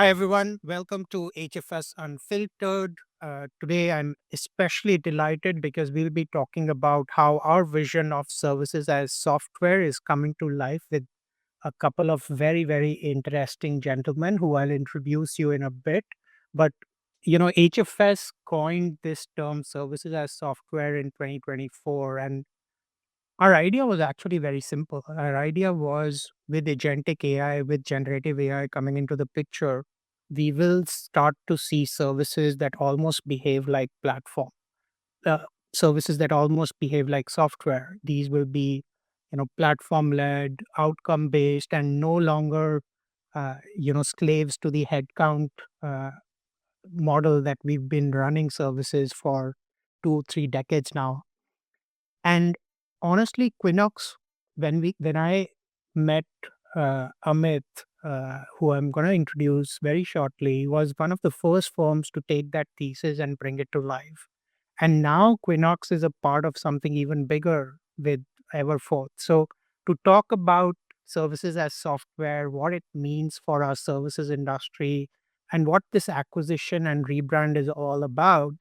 Hi, everyone. Welcome to HFS Unfiltered. Today, I'm especially delighted because we'll be talking about how our vision of services as software is coming to life with a couple of very, very interesting gentlemen who I'll introduce you in a bit. But, HFS coined this term services as software in 2024. And our idea was actually very simple. Our idea was with agentic AI, with generative AI coming into the picture, we will start to see services that almost behave like platform, uh, services that almost behave like software. These will be, platform led, outcome based, and no longer, slaves to the headcount uh, model that we've been running services for 2, 3 decades now. And honestly, Quinnox, when I met Amit, who I'm going to introduce very shortly, was one of the first firms to take that thesis and bring it to life. And now Quinnox is a part of something even bigger with Everforth. So to talk about services as software, what it means for our services industry, and what this acquisition and rebrand is all about,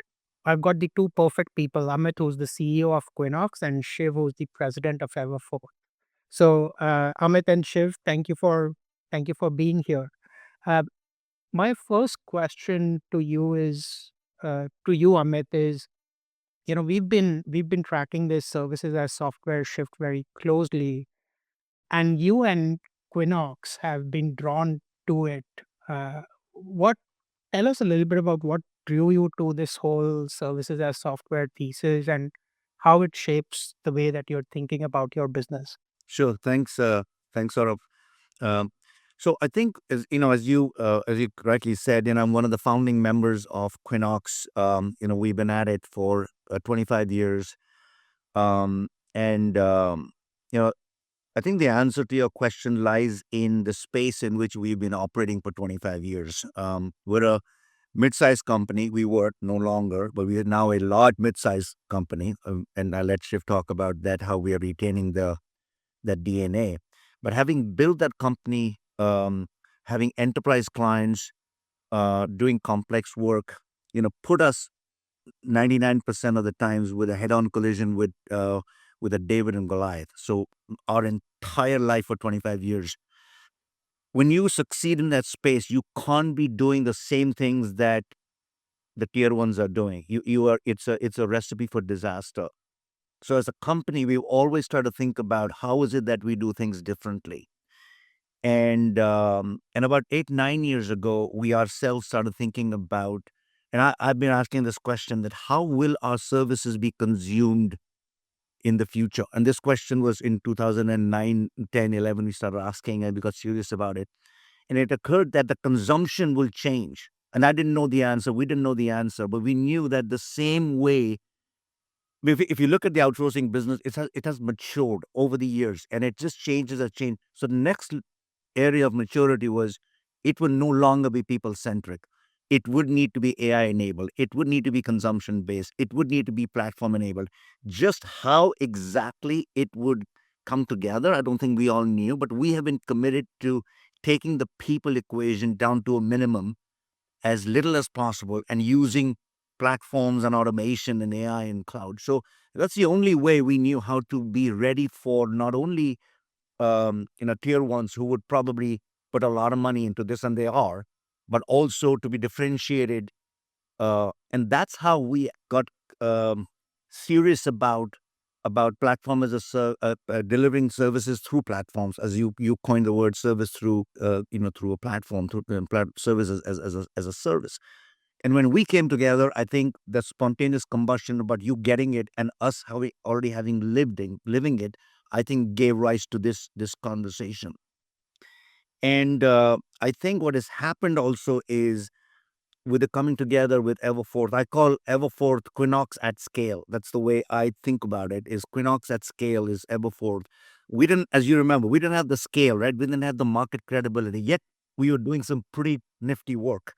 I've got the two perfect people, Amit, who's the CEO of Quinnox, and Shiv, who's the president of Everforth. So, Amit and Shiv, thank you for being here. Uh, my first question to you is, Amit, is we've been tracking this services as software shift very closely, and you and Quinnox have been drawn to it. What Tell us a little bit about what drew you to this whole services as software thesis and how it shapes the way that you're thinking about your business. Sure. Thanks, Saurabh. Um, so I think, as you correctly said, I'm one of the founding members of Quinnox. We've been at it for 25 years, and you know, I think the answer to your question lies in the space in which we've been operating for 25 years. We're a mid-sized company. We were no longer, but we are now a large mid-sized company, and I'll let Shiv talk about that, how we are retaining that DNA. But having built that company, having enterprise clients, doing complex work, put us 99% of the times with a head-on collision with a David and Goliath. So our entire life for 25 years, when you succeed in that space, you can't be doing the same things that the tier ones are doing. You are it's a recipe for disaster. So as a company, we always try to think about how is it that we do things differently. And about 8 9 years ago, we ourselves started thinking about, and I've been asking this question, that how will our services be consumed in the future? And this question was in 2009, 10, 11. We started asking, and we got serious about it. And it occurred that the consumption will change. And I didn't know the answer. We didn't know the answer, but we knew that the same way, if you look at the outsourcing business, it has matured over the years, and it just changes a change. So the next area of maturity was, it would no longer be people centric. It would need to be AI enabled. It would need to be consumption based. It would need to be platform enabled. Just how exactly it would come together, I don't think we all knew, but we have been committed to taking the people equation down to a minimum, as little as possible, and using platforms and automation and AI and cloud. So that's the only way we knew how to be ready for not only tier ones who would probably put a lot of money into this, and they are, but also to be differentiated. And that's how we got serious about platform as delivering services through platforms, as you coined the word service, through a platform, through services as a service. And when we came together, I think the spontaneous combustion about you getting it and us already having living it, I think gave rise to this conversation. And I think what has happened also is, with the coming together with Everforth, I call Everforth Quinnox at scale. That's the way I think about it. Is Quinnox at scale is Everforth. We didn't, as you remember, we didn't have the scale, right? We didn't have the market credibility. Yet we were doing some pretty nifty work.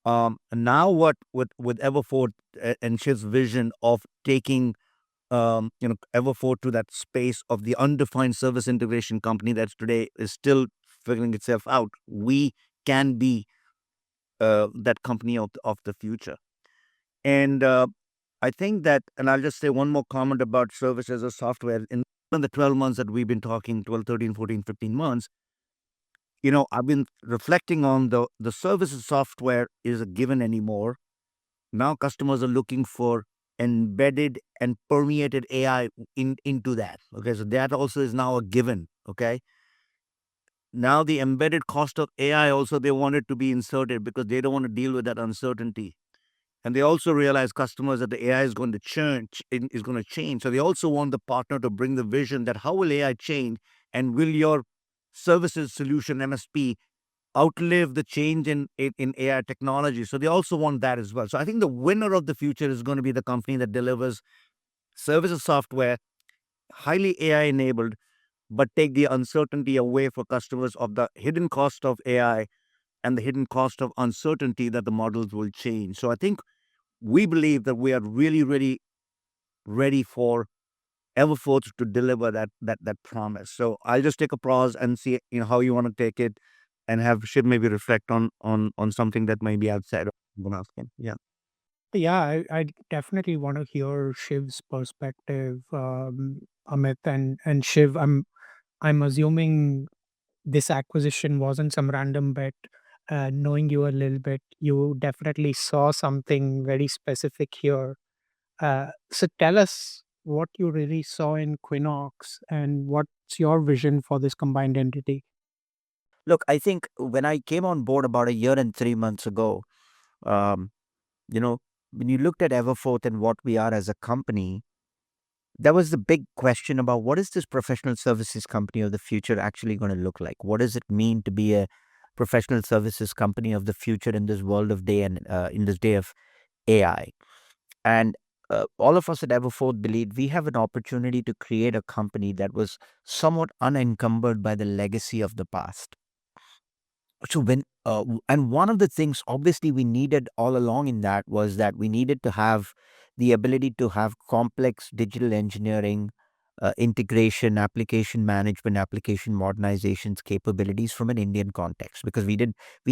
And now what with Everforth and Shiv's vision of taking Everforth to that space of the undefined service integration company that today is still figuring itself out. We can be that company of the future. And I think that, and I'll just say one more comment about service as a software. In the 12 months that we've been talking, 12, 13, 14, 15 months, I've been reflecting on the services software is a given anymore. Now customers are looking for embedded and permeated AI into that. Okay, so that also is now a given. Okay, now the embedded cost of AI also they want it to be inserted because they don't want to deal with that uncertainty. And they also realize customers that the AI is going to is going to change. So they also want the partner to bring the vision that how will AI change and will your services solution MSP outlive the change in AI technology. So they also want that as well. So I think the winner of the future is going to be the company that delivers services software, highly AI enabled, but take the uncertainty away for customers of the hidden cost of AI and the hidden cost of uncertainty that the models will change. So I think we believe that we are really, really ready for Everforth to deliver that promise. So I'll just take a pause and see how you want to take it, and have Shiv maybe reflect on something that may be outside of what I'm asking. Yeah. Yeah, I definitely want to hear Shiv's perspective, Amit and Shiv. I'm assuming this acquisition wasn't some random bet. Knowing you a little bit, you definitely saw something very specific here. So tell us what you really saw in Quinnox and what's your vision for this combined entity. Look, I think when I came on board about a year and 3 months ago, um, you know, when you looked at Everforth and what we are as a company, there was the big question about what is this professional services company of the future actually going to look like? What does it mean to be a professional services company of the future in this world of day and in this day of AI? And all of us at Everforth believed we have an opportunity to create a company that was somewhat unencumbered by the legacy of the past. So and one of the things obviously we needed all along in that was that we needed to have the ability to have complex digital engineering, integration, application management, application modernizations capabilities from an Indian context, because we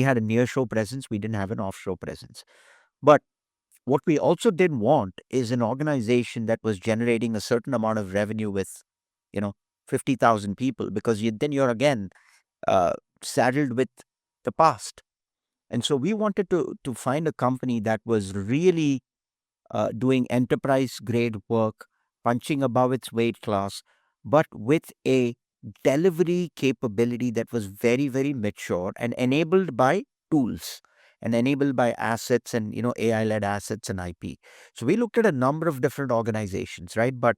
had a nearshore presence, we didn't have an offshore presence. But what we also didn't want is an organization that was generating a certain amount of revenue with, you know 50,000 people, because then you're again uh, saddled with the past. And so we wanted to find a company that was really doing enterprise grade work, punching above its weight class, but with a delivery capability that was very, very mature and enabled by tools and enabled by assets and AI led assets and IP. So we looked at a number of different organizations, right? But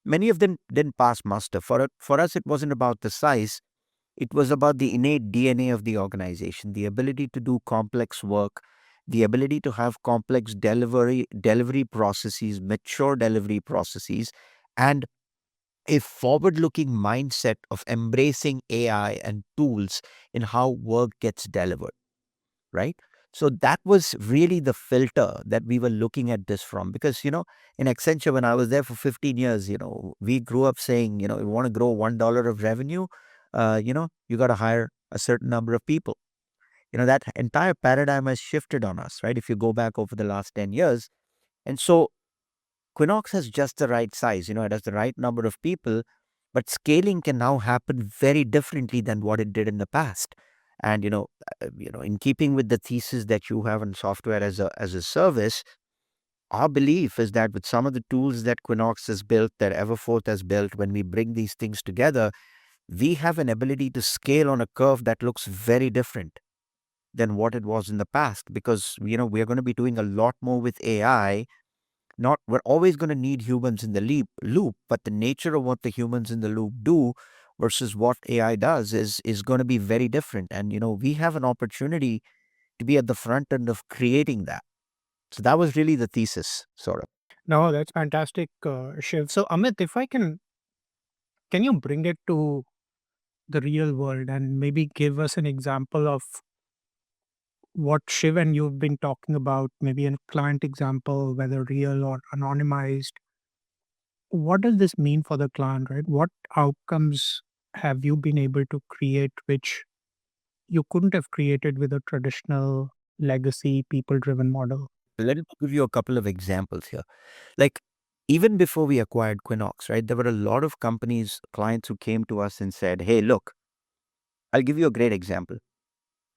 many of them didn't pass muster. For us, it wasn't about the size, it was about the innate DNA of the organization, the ability to do complex work, the ability to have complex delivery processes, mature delivery processes, and a forward-looking mindset of embracing AI and tools in how work gets delivered, right? So that was really the filter that we were looking at this from. Because, in Accenture, when I was there for 15 years, we grew up saying, you want to grow $1 of revenue, you got to hire a certain number of people. That entire paradigm has shifted on us, right? If you go back over the last 10 years. And so Quinox has just the right size, it has the right number of people, but scaling can now happen very differently than what it did in the past. And in keeping with the thesis that you have in software as a service, our belief is that with some of the tools that Quinox has built, that Everforth has built, when we bring these things together, we have an ability to scale on a curve that looks very different than what it was in the past, because we're going to be doing a lot more with AI. Not We're always going to need humans in the loop, but the nature of what the humans in the loop do versus what AI does is going to be very different. And we have an opportunity to be at the front end of creating that. So that was really the thesis, sort of. No, that's fantastic, Shiv. So Amit, if I can you bring it to the real world and maybe give us an example of what Shiv and you've been talking about, maybe a client example, whether real or anonymized. What does this mean for the client, right? What outcomes have you been able to create which you couldn't have created with a traditional legacy people-driven model? Let me give you a couple of examples here. Like, even before we acquired Quinnox, right, there were a lot of companies, clients who came to us and said, hey, look, I'll give you a great example.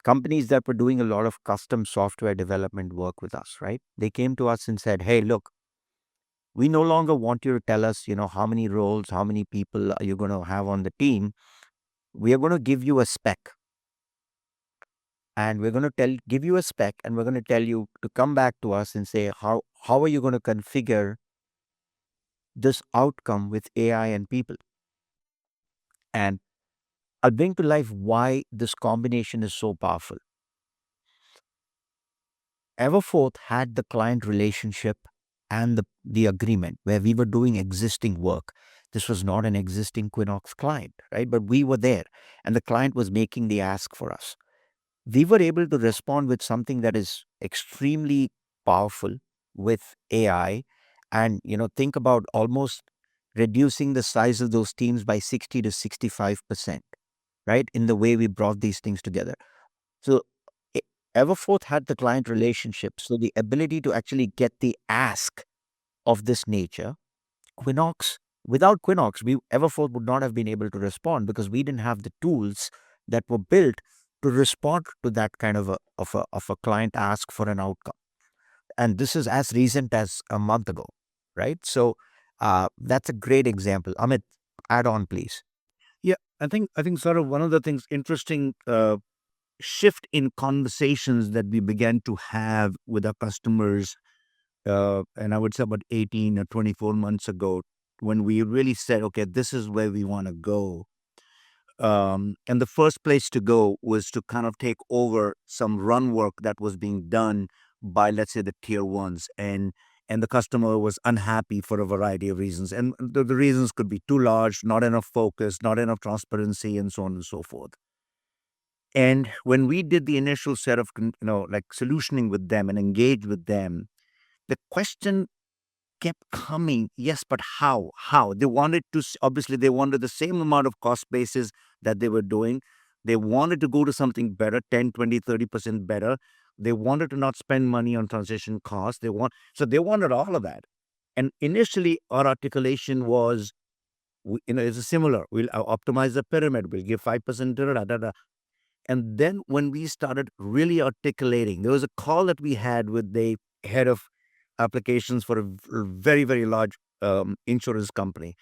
Companies that were doing a lot of custom software development work with us, right? They came to us and said, hey, look, we no longer want you to tell us, how many roles, how many people are you going to have on the team. We are going to give you a spec, and we're going to give you a spec, and we're going to tell you to come back to us and say, how are you going to configure this outcome with AI and people? And I'll bring to life why this combination is so powerful. Everforth had the client relationship and the agreement where we were doing existing work. This was not an existing Quinnox client, right? But we were there, and the client was making the ask for us. We were able to respond with something that is extremely powerful with AI, and think about almost reducing the size of those teams by 60 to 65%, right, in the way we brought these things together. So e- Everforth had the client relationship, so the ability to actually get the ask of this nature. Quinnox, without Quinnox, Everforth would not have been able to respond because we didn't have the tools that were built to respond to that kind of a client ask for an outcome. And this is as recent as a month ago, right? So that's a great example. Amit, add on, please. Yeah, I think sort of one of the things interesting shift in conversations that we began to have with our customers, and I would say about 18 or 24 months ago, when we really said, okay, this is where we want to go. And the first place to go was to kind of take over some run work that was being done by, let's say, the tier ones, and the customer was unhappy for a variety of reasons, and the reasons could be too large, not enough focus, not enough transparency, and so on and so forth. And when we did the initial set of like solutioning with them and engaged with them, the question kept coming, yes, but how they wanted to obviously they wanted the same amount of cost basis that they were doing. They wanted to go to something better, 10, 20, 30% better. They wanted to not spend money on transition costs. They wanted all of that. And initially our articulation was, it's a similar, we'll optimize the pyramid, we'll give 5%, da, da, da, da. And then when we started really articulating, there was a call that we had with the head of applications for a very, very large insurance company.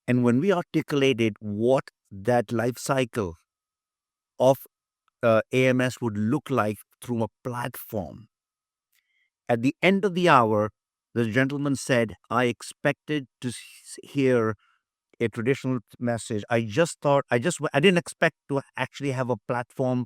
And when we articulated what that life cycle of AMS would look like through a platform, at the end of the hour, the gentleman said, I expected to hear a traditional message. I didn't expect to actually have a platform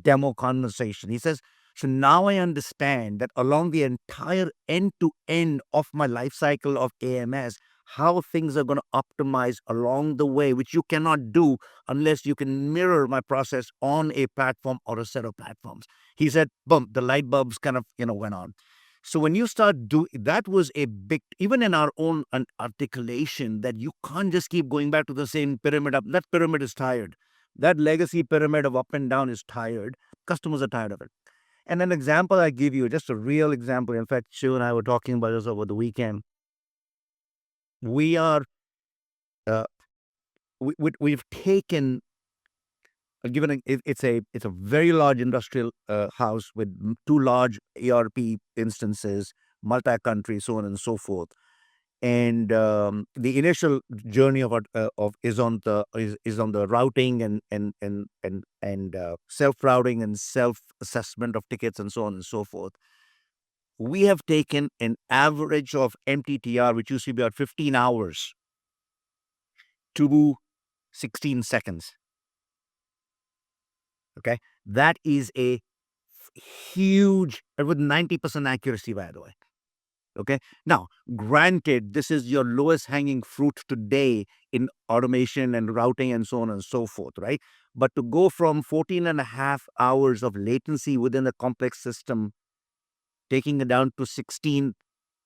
demo conversation. He says, so now I understand that along the entire end to end of my life cycle of AMS, how things are going to optimize along the way, which you cannot do unless you can mirror my process on a platform or a set of platforms. He said, boom, the light bulbs kind of, went on. So when you start doing that, was a big, even in our own articulation, that you can't just keep going back to the same pyramid up. That pyramid is tired. That legacy pyramid of up and down is tired. Customers are tired of it. And an example I give you, just a real example. In fact, Shiv and I were talking about this over the weekend. We are, uh, we've taken, given it's a very large industrial house with two large ERP instances, multi-country, so on and so forth. And the initial journey of is on the routing and self routing and self assessment of tickets and so on and so forth. We have taken an average of MTTR, which used to be about 15 hours, to 16 seconds. Okay, that is a huge, with 90% accuracy, by the way. Okay. Now, granted, this is your lowest hanging fruit today in automation and routing and so on and so forth, right? But to go from 14 and a half hours of latency within a complex system, taking it down to 16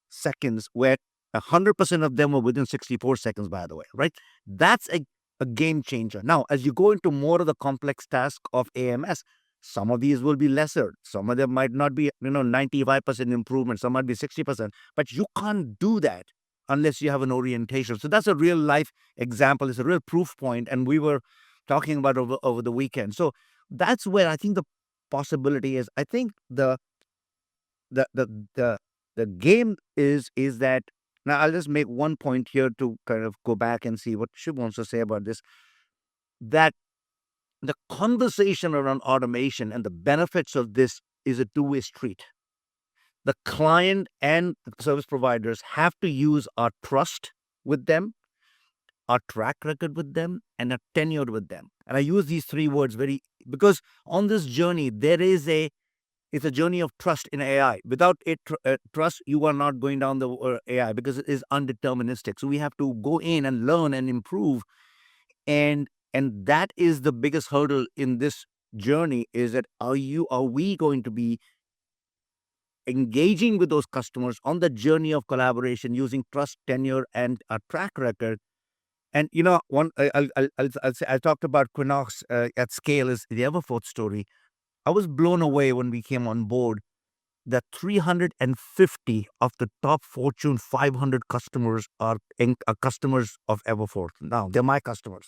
seconds, where 100% of them were within 64 seconds, by the way, right? That's a game changer. Now, as you go into more of the complex task of AMS, Some of these will be lesser. Some of them might not be, 95% improvement. Some might be 60%. But you can't do that unless you have an orientation. So that's a real life example. It's a real proof point. And we were talking about over the weekend. So that's where I think the possibility is. I think the the the the game is that now I'll just make one point here to kind of go back and see what Shiv wants to say about this. That the conversation around automation and the benefits of this is a two-way street. The client and the service providers have to use our trust with them, our track record with them, and our tenure with them. And I use these three words very because on this journey there is it's a journey of trust in AI. Without trust, you are not going down the AI because it is undeterministic. So we have to go in and learn and improve, and that is the biggest hurdle in this journey. Is that are we going to be engaging with those customers on the journey of collaboration using trust, tenure, and a track record? And one I'll say I talked about Quinnox at scale is the Everforth story. I was blown away when we came on board that 350 of the top Fortune 500 customers are customers of Everforth. Now, they're my customers.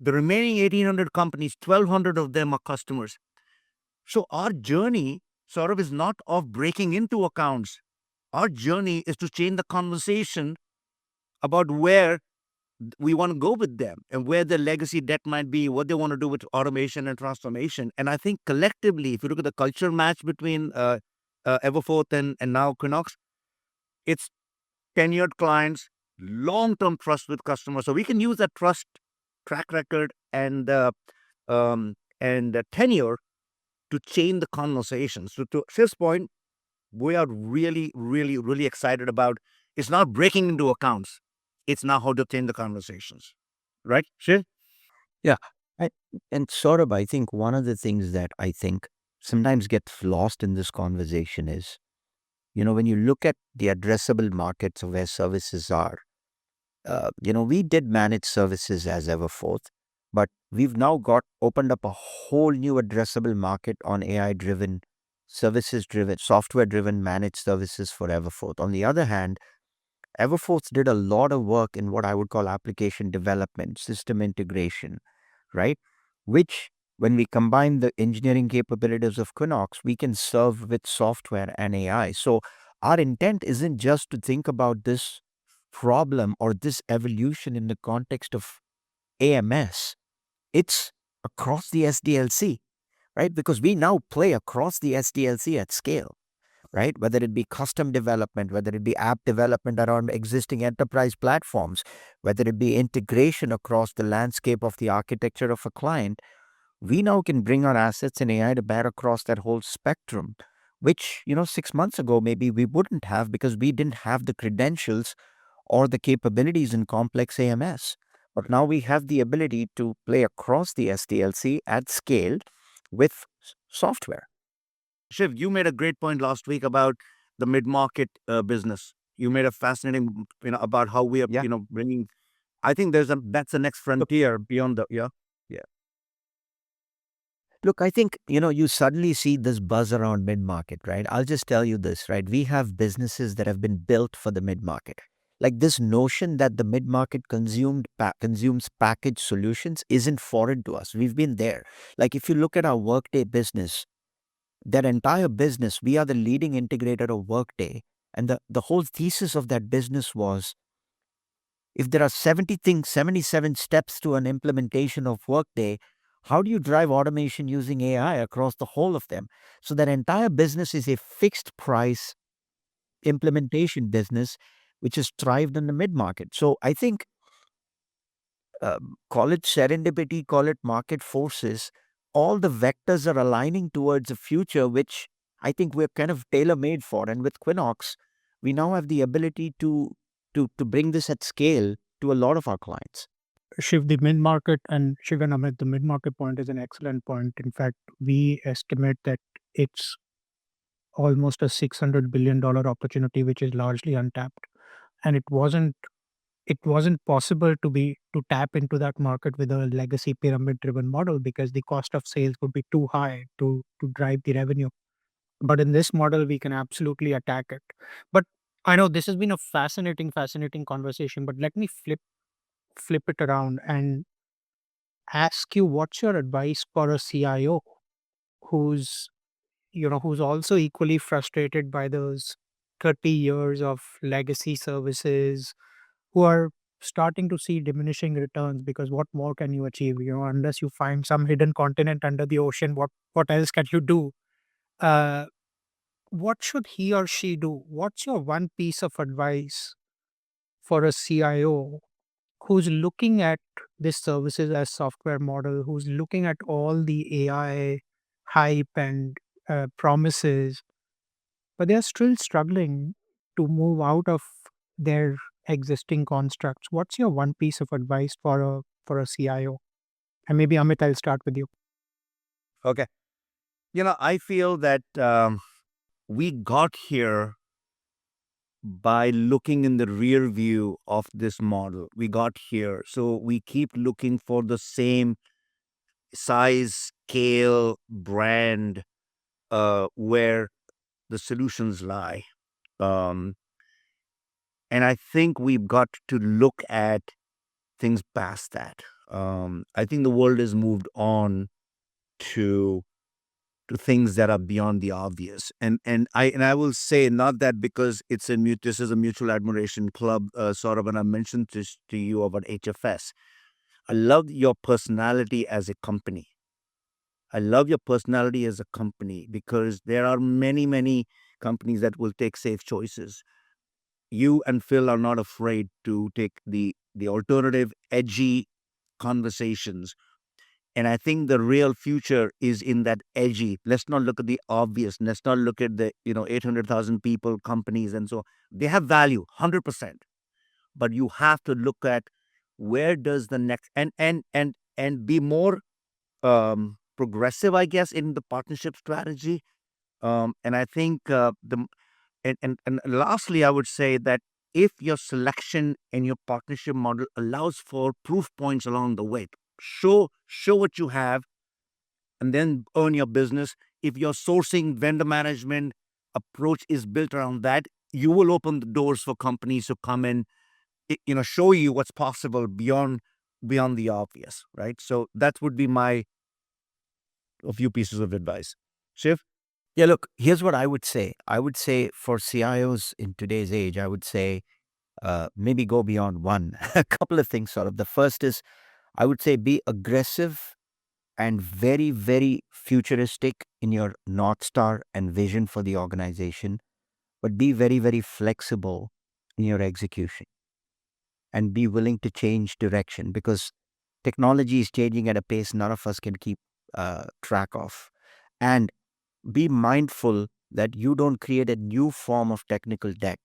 The remaining 1,800 companies, 1,200 of them are customers. So our journey sort of is not of breaking into accounts. Our journey is to change the conversation about where we want to go with them and where their legacy debt might be, what they want to do with automation and transformation. And I think collectively, if you look at the culture match between Everforth and now Quinnox, it's tenured clients, long-term trust with customers. So we can use that trust, track record, and tenure to change the conversation. So to Shiv's point, we are really, really, really excited about. It's not breaking into accounts. It's now how to change the conversations. Right, Shiv? Yeah. I, and Saurabh, I think one of the things that I think sometimes gets lost in this conversation is, when you look at the addressable markets of where services are, we did manage services as Everforth, but we've now got opened up a whole new addressable market on AI driven, services driven, software driven managed services for Everforth. On the other hand, Everforth did a lot of work in what I would call application development, system integration, right? Which, when we combine the engineering capabilities of Quinnox, we can serve with software and AI. So our intent isn't just to think about this problem or this evolution in the context of AMS. It's across the SDLC, right? Because we now play across the SDLC at scale, right? Whether it be custom development, whether it be app development around existing enterprise platforms, whether it be integration across the landscape of the architecture of a client, we now can bring our assets in AI to bear across that whole spectrum, which, 6 months ago, maybe we wouldn't have because we didn't have the credentials or the capabilities in complex AMS. But now we have the ability to play across the SDLC at scale with software. Shiv, you made a great point last week about the mid-market business. You made a fascinating, about how we are, Yeah. bringing. I think that's the next frontier beyond the yeah. Look, I think, you suddenly see this buzz around mid market, right? I'll just tell you this, right? We have businesses that have been built for the mid market. Like this notion that the mid market consumes packaged solutions isn't foreign to us. We've been there. Like if you look at our Workday business, that entire business, we are the leading integrator of Workday. And the whole thesis of that business was if there are 77 steps to an implementation of Workday, how do you drive automation using AI across the whole of them? So that entire business is a fixed price implementation business, which has thrived in the mid market. So I think, call it serendipity, call it market forces, all the vectors are aligning towards a future which I think we're kind of tailor made for. And with Quinnox, we now have the ability to bring this at scale to a lot of our clients. Shiv, the mid market, and Shiv and Amit, the mid market point is an excellent point. In fact, we estimate that it's almost a $600 billion opportunity, which is largely untapped. And it wasn't it wasn't possible to tap into that market with a legacy pyramid driven model because the cost of sales would be too high to drive the revenue. But in this model, we can absolutely attack it. But I know this has been a fascinating conversation, but let me flip it around and ask you, what's your advice for a CIO who's who's also equally frustrated by those 30 years of legacy services, who are starting to see diminishing returns because what more can you achieve? Unless you find some hidden continent under the ocean, what else can you do? uh what should he or she do? What's your one piece of advice for a CIO who's looking at this services as software model, who's looking at all the AI hype and promises, but they're still struggling to move out of their existing constructs? What's your one piece of advice for a CIO? And maybe Amit, I'll start with you. Okay. I feel that we got here by looking in the rear view of this model. We got here. So we keep looking for the same size, scale, brand, where the solutions lie. Um, and I think we've got to look at things past that. I think the world has moved on to things that are beyond the obvious. And I will say, not that because this is a mutual admiration club, sort of, and I mentioned this to you about HFS. I love your personality as a company. I love your personality as a company because there are many companies that will take safe choices. You and Phil are not afraid to take the alternative, edgy conversations. And I think the real future is in that edgy. Let's not look at the obvious. Let's not look at the 800,000 people companies and so they have value 100%. But you have to look at where does the next and be more progressive, I guess, in the partnership strategy. And I think the and lastly, I would say that if your selection and your partnership model allows for proof points along the way, show what you have, and then earn your business. If your sourcing vendor management approach is built around that, you will open the doors for companies to come in, show you what's possible beyond the obvious, right? So that would be my a few pieces of advice. Shiv? Yeah, look, here's what I would say. I would say for CIOs in today's age, I would say maybe go beyond one. A couple of things, sort of. The first is I would say be aggressive and very futuristic in your North Star and vision for the organization, but be very flexible in your execution and be willing to change direction because technology is changing at a pace none of us can keep track of. And be mindful that you don't create a new form of technical debt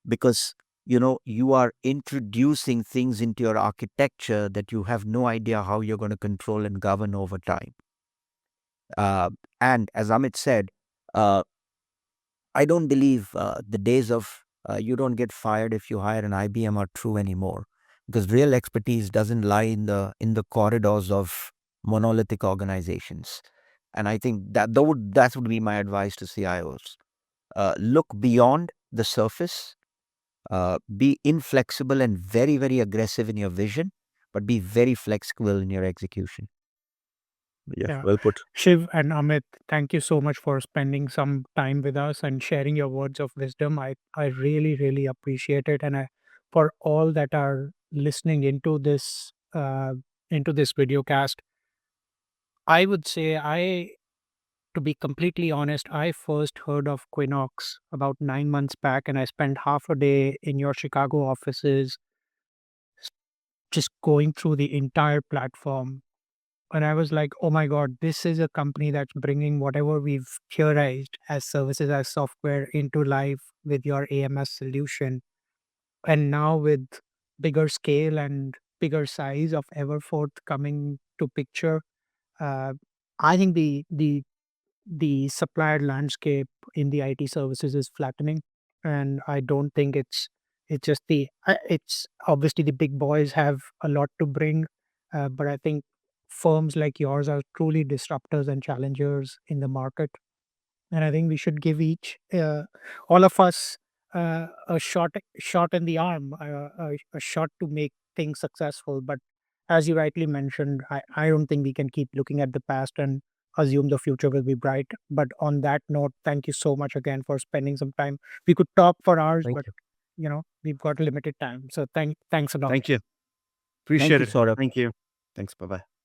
because you are introducing things into your architecture that you have no idea how you're going to control and govern over time. And as Amit said, uh, I don't believe the days of you don't get fired if you hire an IBM are true anymore, because real expertise doesn't lie in the corridors of monolithic organizations. And I think that would be my advice to CIOs. Look beyond the surface, be inflexible and very aggressive in your vision, but be very flexible in your execution. Yeah, Yeah. well put. Shiv and Amit, thank you so much for spending some time with us and sharing your words of wisdom. I really appreciate it. And for all that are listening into this video cast, I would say, to be completely honest, I first heard of Quinnox about 9 months back, and I spent half a day in your Chicago offices just going through the entire platform. And I was like, oh my God, this is a company that's bringing whatever we've theorized as services as software into life with your AMS solution. And now with bigger scale and bigger size of Everforth coming to picture, uh, I think the supplier landscape in the IT services is flattening, and I don't think It's just it's obviously the big boys have a lot to bring, but I think firms like yours are truly disruptors and challengers in the market. And I think we should give all of us, a shot in the arm, a shot to make things successful. But as you rightly mentioned, I don't think we can keep looking at the past and assume the future will be bright. But on that note, thank you so much again for spending some time. We could talk for hours, Thank but you. we've got limited time. So thanks a lot. Thank you. Thank Appreciate you, it. Saurabh. Thank you. Thanks. Bye bye.